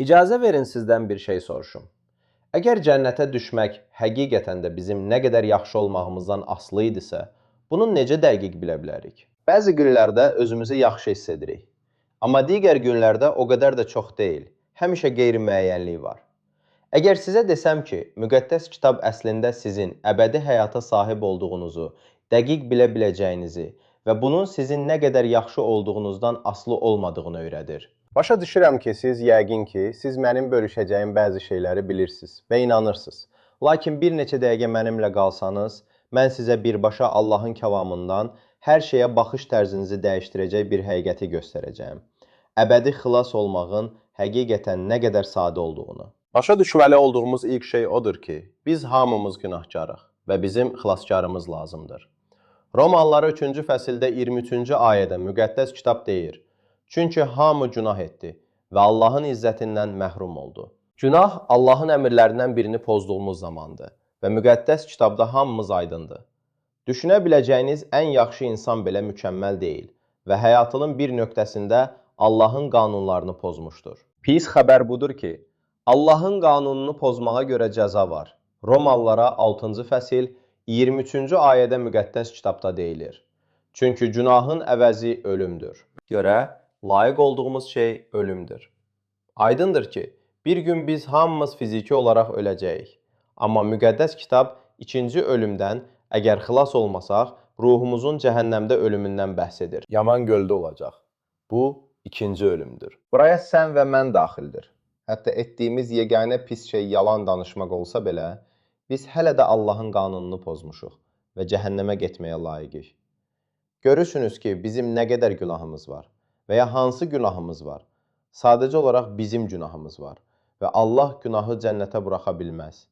İcazə verin sizdən bir şey soruşum. Əgər cənnətə düşmək həqiqətən də bizim nə qədər yaxşı olmağımızdan asılı idisə, bunu necə dəqiq bilə bilərik? Bəzi günlərdə özümüzü yaxşı hiss edirik. Amma digər günlərdə o qədər də çox deyil. Həmişə qeyri-müəyyənlik var. Əgər sizə desəm ki, müqəddəs kitab əslində sizin əbədi həyata sahib olduğunuzu, dəqiq bilə biləcəyinizi və bunun sizin nə qədər yaxşı olduğunuzdan asılı olmadığını öyrədir. Başa düşürəm ki, siz mənim bölüşəcəyim bəzi şeyləri bilirsiniz və inanırsınız. Lakin bir neçə dəqiqə mənimlə qalsanız, mən sizə birbaşa Allahın kəlamından hər şeyə baxış tərzinizi dəyişdirəcək bir həqiqəti göstərəcəyim. Əbədi xilas olmağın həqiqətən nə qədər sadə olduğunu. Başa düşməli olduğumuz ilk şey odur ki, biz hamımız günahkarıq və bizim xilaskarımız lazımdır. Romalılara 3-cü fəsildə 23-cü ayədə müqəddəs kitab deyir: Çünki hamı günah etdi və Allahın izzətindən məhrum oldu. Günah Allahın əmrlərindən birini pozduğumuz zamandır və müqəddəs kitabda hamımız aydındır. Düşünə biləcəyiniz ən yaxşı insan belə mükəmməl deyil və həyatının bir nöqtəsində Allahın qanunlarını pozmuşdur. Pis xəbər budur ki, Allahın qanununu pozmağa görə cəza var. Romalılara 6-cı fəsil 23-cü ayədə müqəddəs kitabda deyilir. Çünki günahın əvəzi ölümdür. Görə layiq olduğumuz şey ölümdür. Aydındır ki, bir gün biz hamımız fiziki olaraq öləcəyik. Amma müqəddəs kitab ikinci ölümdən, əgər xilas olmasaq, ruhumuzun cəhənnəmdə ölümündən bəhs edir. Yaman göldə olacaq. Bu, ikinci ölümdür. Buraya sən və mən daxildir. Hətta etdiyimiz yeganə pis şey yalan danışmaq olsa belə, biz hələ də Allahın qanununu pozmuşuq və cəhənnəmə getməyə layiqik. Görürsünüz ki, bizim nə qədər günahımız var və ya hansı günahımız var. Sadəcə olaraq bizim günahımız var və Allah günahı cənnətə buraxa bilməz.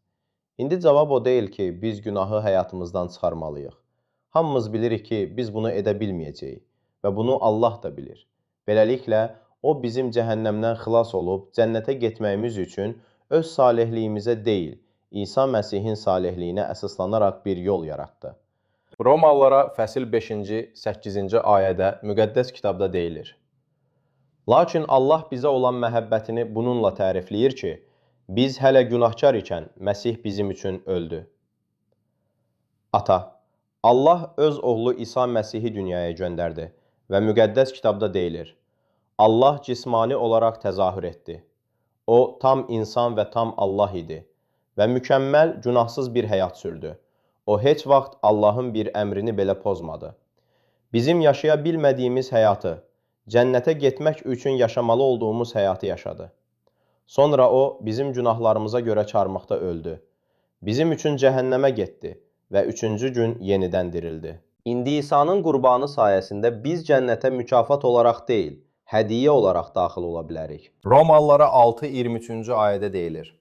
İndi cavab o deyil ki, biz günahı həyatımızdan çıxarmalıyıq. Hamımız bilirik ki, biz bunu edə bilməyəcəyik və bunu Allah da bilir. Beləliklə, o bizim cəhənnəmdən xilas olub cənnətə getməyimiz üçün öz salihliyimizə deyil, İsa Məsihin salihliyinə əsaslanaraq bir yol yaratdı. Romalılara fəsil 5-ci, 8-ci ayədə müqəddəs kitabda deyilir. Lakin Allah bizə olan məhəbbətini bununla tərifləyir ki, biz hələ günahkar ikən Məsih bizim üçün öldü. Ata, Allah öz oğlu İsa Məsihi dünyaya göndərdi və müqəddəs kitabda deyilir. Allah cismani olaraq təzahür etdi. O, tam insan və tam Allah idi və mükəmməl, günahsız bir həyat sürdü. O, heç vaxt Allahın bir əmrini belə pozmadı. Bizim yaşaya bilmədiyimiz həyatı, cənnətə getmək üçün yaşamalı olduğumuz həyatı yaşadı. Sonra o, bizim günahlarımıza görə çarmıqda öldü. Bizim üçün cəhənnəmə getdi və 3-cü gün yenidən dirildi. İndi İsa'nın qurbanı sayəsində biz cənnətə mükafat olaraq deyil, hədiyyə olaraq daxil ola bilərik. Romalılara 6:23-cü ayədə deyilir.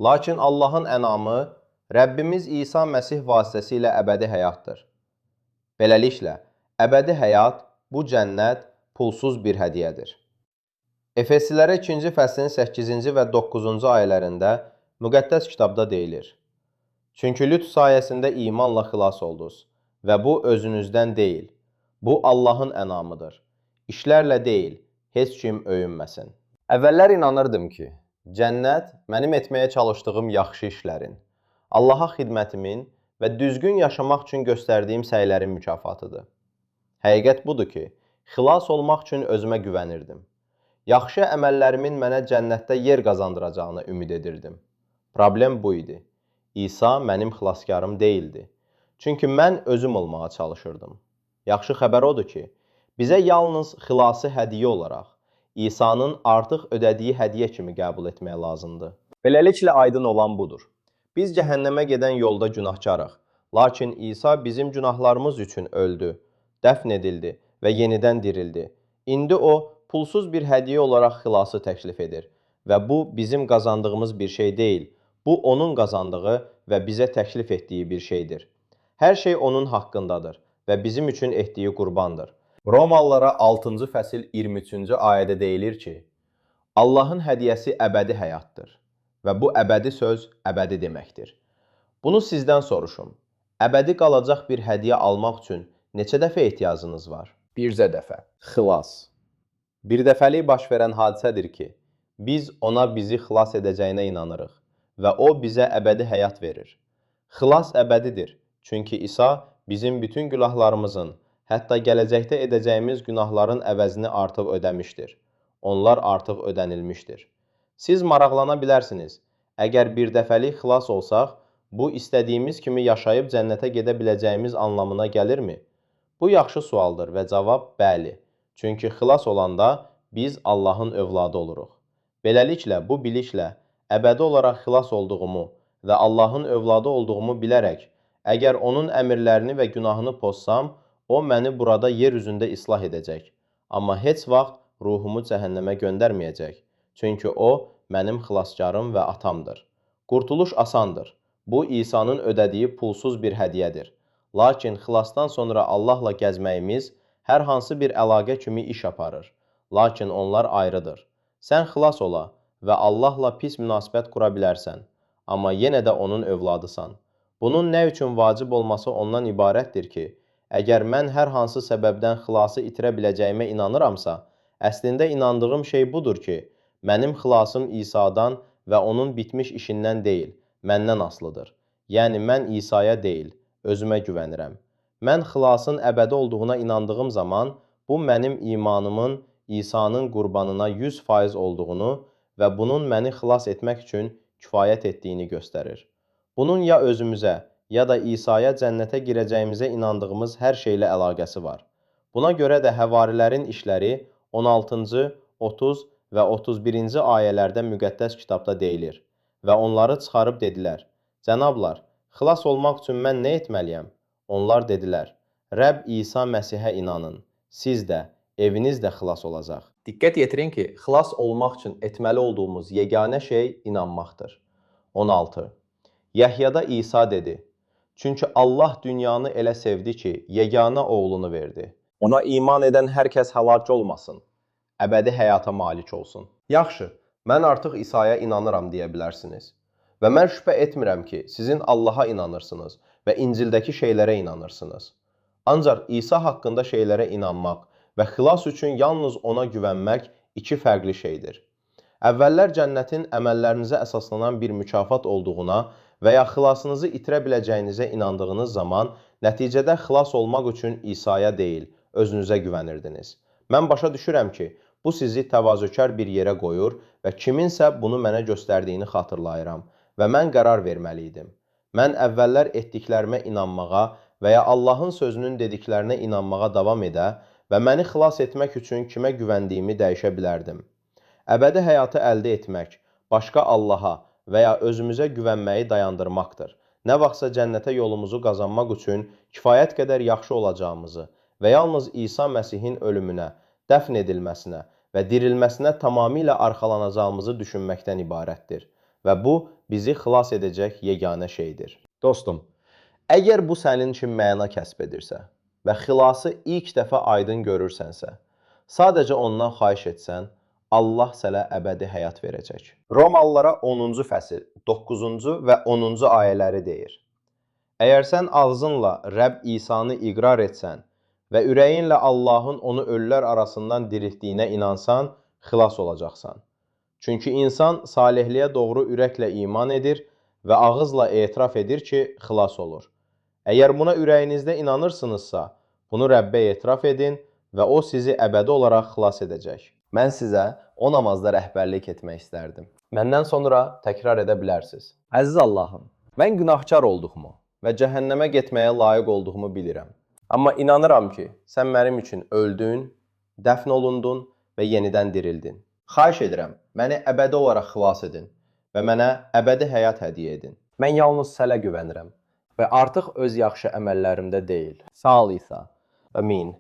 Lakin Allahın ənamı Rəbbimiz İsa Məsih vasitəsilə əbədi həyatdır. Beləliklə, əbədi həyat, bu cənnət pulsuz bir hədiyyədir. Efeslilərə 2-ci fəslin 8-ci və 9-cu ayələrində müqəddəs kitabda deyilir. Çünki lütf sayəsində imanla xilas oldunuz və bu özünüzdən deyil, bu Allahın ənamıdır. İşlərlə deyil, heç kim öyünməsin. Əvvəllər inanırdım ki, cənnət mənim etməyə çalışdığım yaxşı işlərin, Allaha xidmətimin və düzgün yaşamaq üçün göstərdiyim səylərin mükafatıdır. Həqiqət budur ki, xilas olmaq üçün özümə güvənirdim. Yaxşı əməllərimin mənə cənnətdə yer qazandıracağını ümid edirdim. Problem bu idi. İsa mənim xilaskarım deyildi. Çünki mən özüm olmağa çalışırdım. Yaxşı xəbər odur ki, bizə yalnız xilası hədiyyə olaraq, İsa'nın artıq ödədiyi hədiyyə kimi qəbul etmək lazımdır. Beləliklə aydın olan budur. Biz cəhənnəmə gedən yolda günahkarıq. Lakin İsa bizim günahlarımız üçün öldü, dəfn edildi və yenidən dirildi. İndi o, pulsuz bir hədiyyə olaraq xilası təklif edir və bu bizim qazandığımız bir şey deyil. Bu, onun qazandığı və bizə təklif etdiyi bir şeydir. Hər şey onun haqqındadır və bizim üçün etdiyi qurbandır. Romalılara 6-cı fəsil 23-cü ayədə deyilir ki, Allahın hədiyyəsi əbədi həyatdır və bu əbədi söz əbədi deməkdir. Bunu sizdən soruşum. Əbədi qalacaq bir hədiyyə almaq üçün neçə dəfə ehtiyacınız var? Bircə dəfə. Xilas. Bir dəfəlik baş verən hadisədir ki, Biz ona bizi xilas edəcəyinə inanırıq və o bizə əbədi həyat verir. Xilas əbədidir, çünki İsa bizim bütün günahlarımızın, hətta gələcəkdə edəcəyimiz günahların əvəzini artıq ödəmişdir. Onlar artıq ödənilmişdir. Siz maraqlana bilərsiniz, əgər bir dəfəlik xilas olsaq, bu istədiyimiz kimi yaşayıb cənnətə gedə biləcəyimiz anlamına gəlirmi? Bu yaxşı sualdır və cavab bəli. Çünki xilas olanda biz Allahın övladı oluruq. Beləliklə, bu biliklə əbədi olaraq xilas olduğumu və Allahın övladı olduğumu bilərək, əgər onun əmrlərini və günahını pozsam, o məni burada yer üzündə islah edəcək. Amma heç vaxt ruhumu cəhənnəmə göndərməyəcək. Çünki o, mənim xilaskarım və atamdır. Qurtuluş asandır. Bu, İsa'nın ödədiyi pulsuz bir hədiyyədir. Lakin xilasdan sonra Allahla gəzməyimiz hər hansı bir əlaqə kimi iş aparır. Lakin onlar ayrıdır. Sən xilas ola və Allahla pis münasibət qura bilərsən, amma yenə də onun övladısan. Bunun nə üçün vacib olması ondan ibarətdir ki, əgər mən hər hansı səbəbdən xilası itirə biləcəyimə inanıramsa, əslində inandığım şey budur ki, mənim xilasım İsa'dan və onun bitmiş işindən deyil, məndən asılıdır. Yəni, mən İsa'ya deyil, özümə güvənirəm. Mən xilasın əbədi olduğuna inandığım zaman, bu mənim imanımın İsa'nın qurbanına 100% olduğunu və bunun məni xilas etmək üçün kifayət etdiyini göstərir. Bunun ya özümüzə, ya da İsa'ya cənnətə girəcəyimizə inandığımız hər şeylə əlaqəsi var. Buna görə də həvarilərin işləri 16-cı, 30 və 31-ci ayələrdə müqəddəs kitabda deyilir və onları çıxarıb dedilər, Cənablar, xilas olmaq üçün mən nə etməliyəm? Onlar dedilər, Rəbb İsa Məsihə inanın, siz də, eviniz də xilas olacaq. Diqqət yetirin ki, xilas olmaq üçün etməli olduğumuz yeganə şey inanmaqdır. 16. Yəhyada İsa dedi, çünki Allah dünyanı elə sevdi ki, yeganə oğlunu verdi. Ona iman edən hər kəs həlak olmasın, əbədi həyata malik olsun. Yaxşı, mən artıq İsa'ya inanıram deyə bilərsiniz. Və mən şübhə etmirəm ki, sizin Allaha inanırsınız və İncildəki şeylərə inanırsınız. Ancaq İsa haqqında şeylərə inanmaq və xilas üçün yalnız ona güvənmək iki fərqli şeydir. Əvvəllər cənnətin əməllərinizə əsaslanan bir mükafat olduğuna və ya xilasınızı itirə biləcəyinizə inandığınız zaman, nəticədə xilas olmaq üçün İsa'ya deyil, özünüzə güvənirdiniz. Mən başa düşürəm ki, bu sizi təvazökar bir yerə qoyur və kiminsə bunu mənə göstərdiyini xatırlayıram və mən qərar verməli idim. Mən əvvəllər etdiklərimə inanmağa və ya Allahın sözünün dediklərinə inanmağa davam edə və məni xilas etmək üçün kimə güvəndiyimi dəyişə bilərdim. Əbədi həyatı əldə etmək, başqa Allaha və ya özümüzə güvənməyi dayandırmaqdır. Nə vaxtsa cənnətə yolumuzu qazanmaq üçün kifayət qədər yaxşı olacağımızı və yalnız İsa Məsihin ölümünə, dəfn edilməsinə və dirilməsinə tamamilə arxalanacağımızı düşünməkdən ibarətdir. Və bu, bizi xilas edəcək yeganə şeydir. Dostum, əgər bu sənin üçün məna kəsb edirsə və xilası ilk dəfə aydın görürsənsə, sadəcə ondan xahiş etsən, Allah sənə əbədi həyat verəcək. Romalılara 10-cu fəsil, 9-cu və 10-cu ayələri deyir. Əgər sən ağzınla Rəbb İsa'nı iqrar etsən və ürəyinlə Allahın onu ölülər arasından diriltdiyinə inansan, xilas olacaqsan. Çünki insan salihliyə doğru ürəklə iman edir və ağızla etiraf edir ki, xilas olur. Əgər buna ürəyinizdə inanırsınızsa, bunu Rəbbə etiraf edin və o sizi əbədi olaraq xilas edəcək. Mən sizə o namazda rəhbərlik etmək istərdim. Məndən sonra təkrar edə bilərsiniz. Əziz Allahım, mən günahkar olduğumu və cəhənnəmə getməyə layiq olduğumu bilirəm. Amma inanıram ki, sən mənim üçün öldün, dəfn olundun və yenidən dirildin. Xahiş edirəm, məni əbədi olaraq xilas edin və mənə əbədi həyat hədiyyə edin. Mən yalnız sənə güvənirəm və artıq öz yaxşı əməllərimdə deyil. Sağ ol İsa. Amin.